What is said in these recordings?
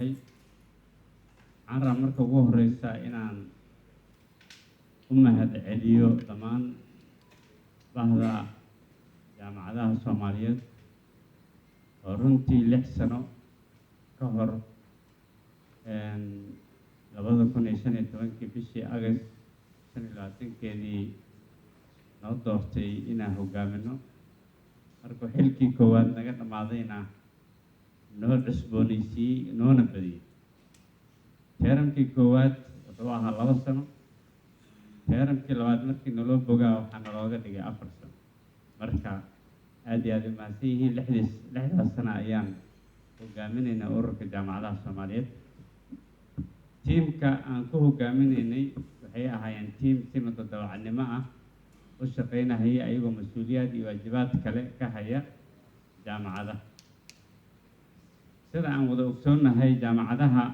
waxaan rabaa marka ugu horeysa inaan u mahadceliyo dhammaan bahda jaamacadaha Soomaaliyeed oo runtii 6 sano ka hor 2015 bishii August 25-keedii noo doortay inaan hogaamino marka xilkii koowaad naga dhamaadayna noo cusboonaysiiyey noona badiyay teerankii koowaad wuxuu ahaa 2 sano teerankii labaad markii naloo bogaa waxaa nalooga dhigay 4 sano marka aad iyo aad u mahadsan yihiin 6daas sano ayaan hogaaminaynaa ururka jaamacadaha Soomaaliyeed tiimka aan ku hogaaminaynay waxay ahaayeen tiim si mutadawacnimo ah u shaqeynaya ayagoo mas'uuliyad iyo waajibaad kale ka haya jaamacadaha sida aan wada ogsoonahay jaamacadaha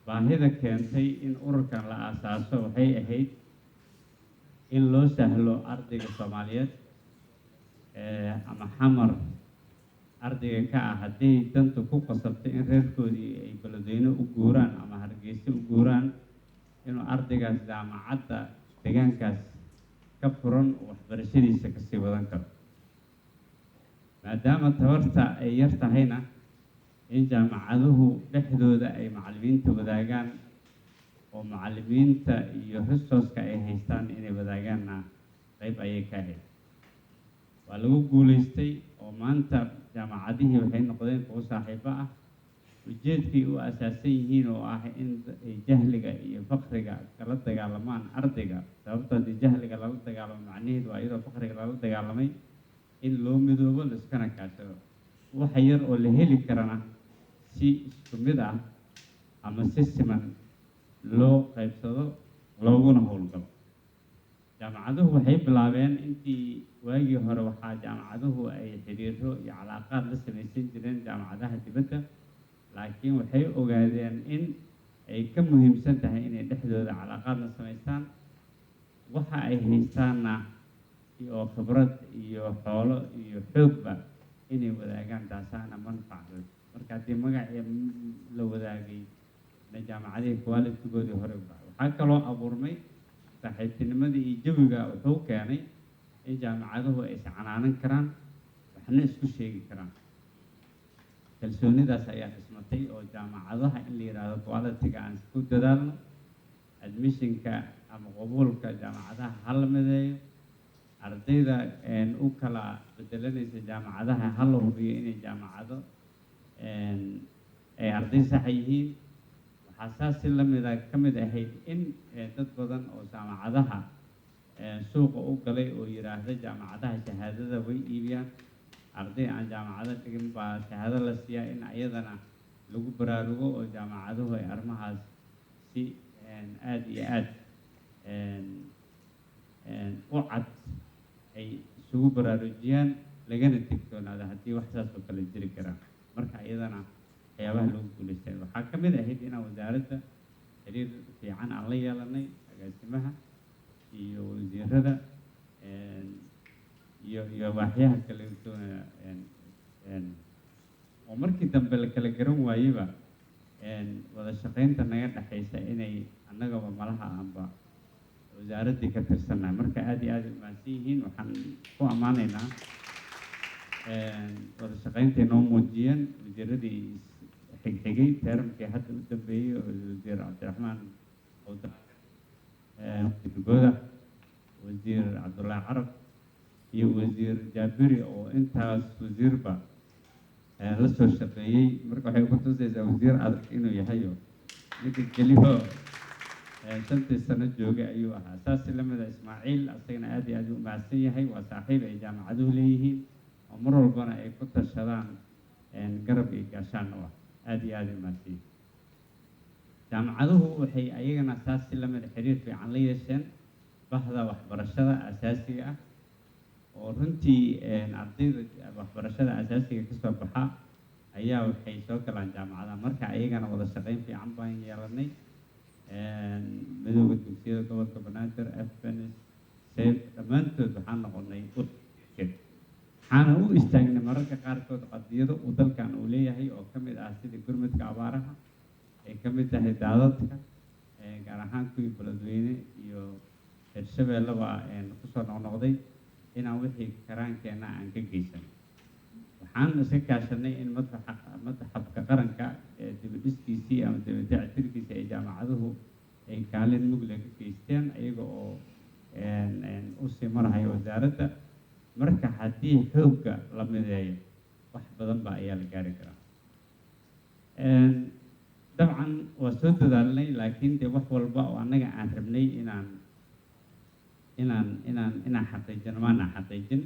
baahida keentay in ururkan la aasaaso waxay ahayd in loo sahlo ardayga Soomaaliyeed ama xamar ardayga ka ah haddii dantu ku qasabtay in reerkoodii ay beledweyne u guuraan ama Hargeysa u guuraan inuu ardaygaas jaamacadda deegaankaas ka furan waxbarashadiisa ka sii wadan karo maadaama tabarta ay yar tahayna in jaamacaduhu dhexdooda ay macallimiinta wadaagaan oo macallimiinta iyo resource-ka ay haystaan inay wadaagaanna qayb ayay ka ahayd waa lagu guuleystay oo maanta jaamacadihii waxay noqdeen kuwo saaxiibo ah ujeedkii u asaasan yihiin oo ah in jahliga iyo faqriga kala dagaalamaan ardayga sababtoo jahliga lala dagaalamo macnaheedu waa iyadoo faqriga lala dagaalamay in loo midoobo la iskana kaashado waxa yar oo la heli karana si isku mid ah ama si siman loo qaybsado looguna howlgalo jaamacaduhu waxay bilaabeen intii waagii hore waxaa jaamacaduhu ay xiriiro iyo calaaqaad la samaysan jireen jaamacadaha dibadda laakiin waxay ogaadeen in ay ka muhiimsan tahay inay dhexdooda calaaqaad la samaystaan waxa ay haystaanna iyo khibrad iyo xoolo iyo xoogba inay wadaagaan taasaana manfaacdo marka haddii magacii la wadaagay na jaamacadihii quality-goodii hore waxaa kaloo abuurmay saaxiibtinimadii iyo jawiga wuxuu keenay in jaamacaduhu ay iscanaanan karaan waxna isku sheegi karaan kalsoonidaas ayaa dhismatay oo jaamacadaha in la yidhaahdo quality-ga aan isku dadaalno admissionka ama qabuulka jaamacadaha ha la mideeyo ardayda u kala bedelanaysa jaamacadaha ha la hubiyo inay jaamacado ay arday sax yihiin waxaa saas si lamida ka mid ahayd in dad badan oo jaamacadaha suuqa u galay oo yiraahda jaamacadaha shahaadada way iibiyaan arday aan jaamacado dhigin baa shahaado la siiyaa in ayadana lagu baraarugo oo jaamacaduhu ay arrimahaas si aad iyo aad u cad ay isugu baraarujiyaan lagana digtoonaado haddii wax saas oo kale jiri karaan marka iyadana waxyaabaha lagu guuleystay waxaa ka mid ahayd inaan wasaaradda xiriir fiican aan la yeelanay agaasimaha iyo wasiirada iyo waaxyaha kale oo markii dambe la kala garan waayeyba wada shaqaynta naga dhexaysa inay annagaba malaha aanba wasaaraddii ka tirsannahay marka aad iyo aad u mahadsan yihiin waxaan ku ammaanaynaa wada shaqayntay noo muujiyeen wasiiradii xigxigay teerankii hadda u dambeeyey oo wasiir cabdiraxmaan gooda wasiir cabdullaahi carab iyo wasiir jaabiri oo intaas wasiirba la soo shaqeeyey marka waxay ku tusaysaa wasiir adag inuu yahay oo ninka keliya 5 sano joogay ayuu ahaa saas lamida Ismaaciil asagana aad iyo aad u mahadsan yahay waa saaxiib ay jaamacaduhu leeyihiin oo mar walbana ay ku tashadaan garab iyo gaashaan u ah aad iyo aad u mahadsan jaamacaduhu waxay ayagana saas lamida xiriir fiican la yeesheen bahda waxbarashada asaasiga ah oo runtii ardayda waxbarashada asaasiga ka soo baxa ayaa waxay soo galaan jaamacadaha marka ayagana wada shaqayn fiican baan yeelanay midowga dugsiyada gobolka Banaadir FNS dhammaantood waxaan noqonay waxaana u istaagnay mararka qaarkood qadiyado uu dalkan uu leeyahay oo ka mid ah sidii gurmadka abaaraha ay ka mid tahay daadadka gaar ahaan kuwii beledweyne iyo hirshabeelleba kusoo noqnoqday inaan wixii karaankeenna aan ka geysan. waxaan iska kaashanay in madxafka qaranka dibadhiskiisii ama dibadactirkiisii ay jaamacaduhu ay kaalin mugle ka geysteen iyaga oo usii marahayo wasaaradda. marka haddii xoogga la mideeyo wax badan ba ayaa la gaari karaa. dabcan waa soo dadaalnay laakiin dee wax walba oo annaga aan rabnay inaan xaqiijino maanaan xaqiijin.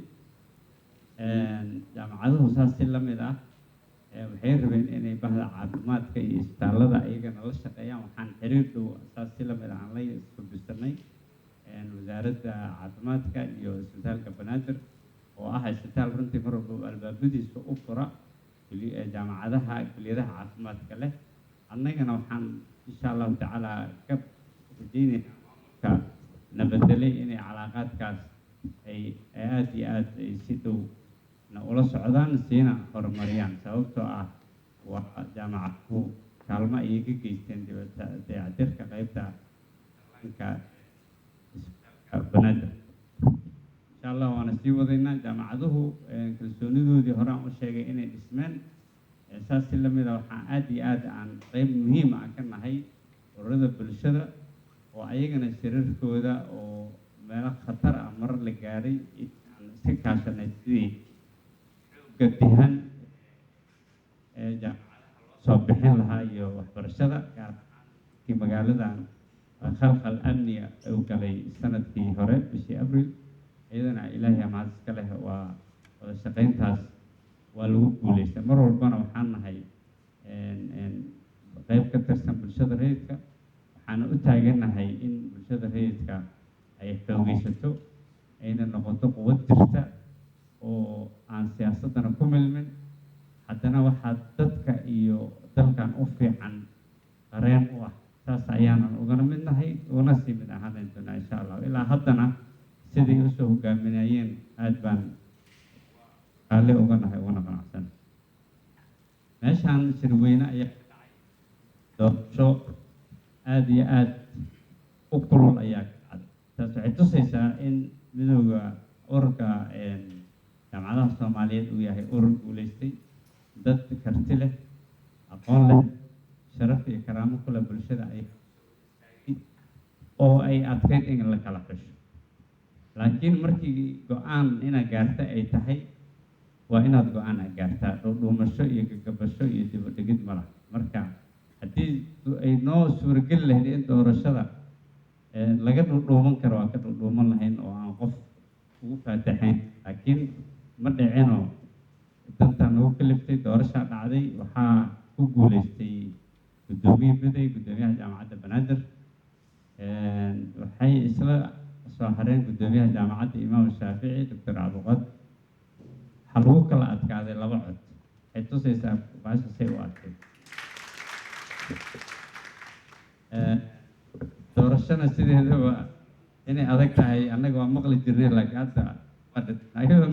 jaamacaduhu saas si la mid ah waxay rabeen inay bahda caafimaadka iyo isbitaallada iyagana la shaqeeyaan. waxaan xiriir dhow saas si la mid ah aan la iskubisanay wasaaradda caafimaadka iyo isbitaalka banaadir oo ah isbitaal runtii mar walba albaabadiisa u fura jaamacadaha kuliyadaha caafimaadka leh. annagana waxaan insha allahu tacaala ka rajeynaynaa nabadelay inay calaaqaadkaas ay aada iyo aada ay si dhow na ula socdaan siina horumariyaan. sababtoo ah waa jaamacaduhu kaalmo ayay ka geysteen dayactirka qaybta ka banaadir. insha allah waana sii wadaynaa. jaamacaduhu kalsoonidoodii hore aan u sheegay inay dhismeen. saas si lamid a waxaan aada iyo aad aan qeyb muhiim ah ka nahay ururada bulshada oo ayagana shirarkooda oo meelo khatar ah mar la gaadhay aan iska kaashanay sidii gadihan jaamacadaha loo soo bixin lahaa iyo waxbarashada gaar ahaan magaaladan khalkhal amniga uu galay sanadkii hore bishii abril. iyadana ilaahay mahad iska leh waa wada shaqeyntaas waa lagu guuleystay. mar walbana waxaan nahay qeyb ka tirsan bulshada rayidka waxaana u taagannahay in bulshada rayidka ay xoogeysato ayna noqoto quwad jirta oo aan siyaasaddana ku milmin haddana waxaa dadka iyo dalkan u fiican qareen u ah. saas ayaanan ugana mid nahay ugana sii mid ahaanayn doonaa insha allah. ilaa haddana siday usoo hogaaminayeen aada baan qaale uga nahay ugana qanacsan. meeshaan shirweyne ayaa ka dhacay doorasho aada iyo aada u kulul ayaa ka dhacday. taas waxay tusaysaa in midooda ururka jaamacadaha soomaaliyeed uu yahay urur guuleystay, dad karti leh, aqoon leh, sharaf iyo karaamo kule bulshada ay oo ay adkeyd in la kala xusho. laakiin markii go-aan inaad gaarta ay tahay waa inaad go-aan a gaartaa. dhuumasho iyo gagabasho iyo dib u dhigid ma laha. marka haddii ay noo suurageli lahayd in doorashada laga dhuudhuuman karo waa ka dhuudhuuman lahayn oo aan qof ugu faataxayn. laakiin ma dhicinoo dantaa nagu kaliftay. doorashaa dhacday. waxaa ku guuleystay guddoomiye biday guddoomiyaha jaamacadda banaadir. waxay isla soo hareen guddoomiyaha jaamacadda imaam shaafici doctor cabdiqaadir. waxaa lagu kala adkaaday 2 cod. waxay tusaysaa baasha say u adkay. doorashana sideedaba inay adag tahay annaga waa maqli jirnay laakiin hadda ayadoo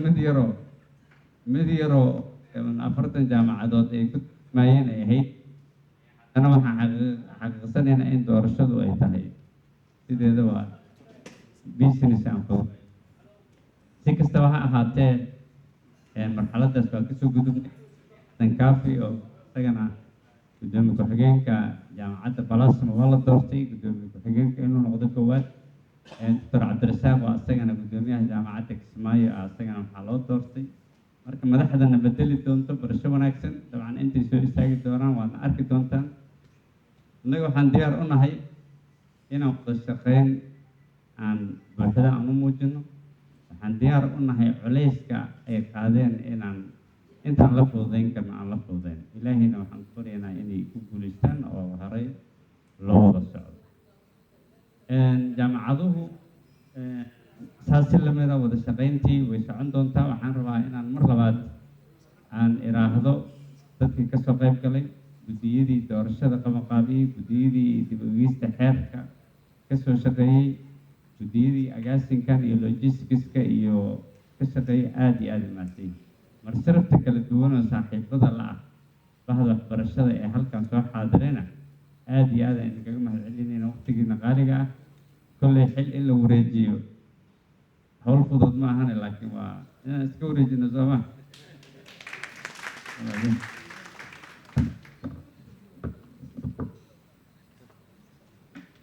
mid yaroo 40 jaamacadood ay ku maayeen ay ahayd. haddana waxaan xaqiiqsanaynaa in doorashadu ay tahay sideedaba business aan fog. si kastaba ha ahaatee marxaladdaas waa kasoo gudubnay. dankaafi oo isagana guddoomiye ku-xigeenka jaamacadda balasma waa la doortay. guddoomiye ku-xigeenka inuu noqdo koowaad. doctor cabdirasaaq waa isagana guddoomiyaha jaamacadda kismaayo isagana waxaa loo doortay. marka madaxdana bedeli doonto barasho wanaagsan. dabcan intay soo istaagi doonaan waadna arki doontaan. innaga waxaan diyaar u nahay inaan wada shaqeyn aan buuxda aan u muujino. waxaan diyaar u nahay culayska ay qaadeen intaan la fududeyn karno aan la fududeyn. ilaahayna waxaan ku baryaynaa inay ku guuleystaan oo horay loo wada socdo. jaamacaduhu saas si lamida wada shaqeyntii way socon doontaa. waxaan rabaa inaan mar labaad aan iraahdo dadkii kasoo qayb galay, guddiyadii doorashada qabanqaabiyey, guddiyadii dib u eegista xeerka kasoo shaqeeyey, guddiyadii agaasinkan iyo logistics-ka iyo ka shaqeeyey aada iyo aada umahadsanyih. marsarafta kala duwan oo saaxiibada la ah bahda waxbarashada ee halkan soo xaadirayna aad iyo aad ayaan kaga mahadcelinayna waqtigiina qaaliga ah kolley xil in la wareejiyo hawl fudud ma ahane laakiin waa inaan iska wareejino soo ma